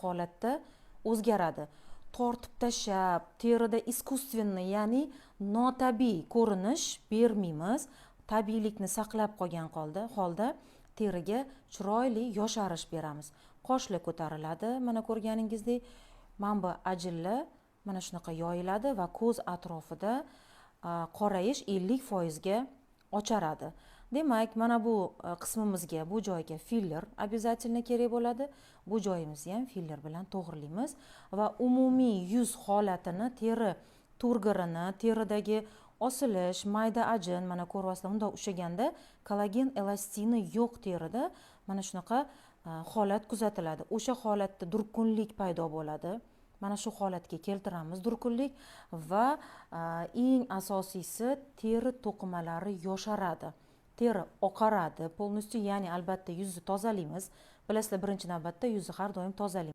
holatda o'zgaradi. Tortib tashlab, terida искусственный, ya'ni notabiiy ko'rinish bermaymiz. Tabiiylikni saqlab qolgan holda teriga chiroyli yosharish beramiz. Qoshlar ko'tariladi. Mana ko'rganingizdek, mana bu ajinlar mana shunaqa yoyiladi va ko'z atrofida qorayish 50% ga ocharadi. Demak, mana bu qismimizga, bu joyga filler обязательно kerak bo'ladi. Bu joyimizni ham filler bilan to'g'rilaymiz va umumiy yuz holatini, teri turgirini, teridagi osilish, mayda ajin, mana ko'ryapsizlar, unda o'xshaganda kollagen elastini yo'q terida mana shunaqa holat kuzatiladi. O'sha holatda durkunlik paydo bo'ladi. Mana shu holatga keltiramiz durkunlik va eng asosiysi teri to'qimalari yosharadi. Teri oqaradi polностью, ya'ni albatta yuzni tozalaymiz. Bilasizlar, birinchi navbatda yuzni har doim tozalaymiz.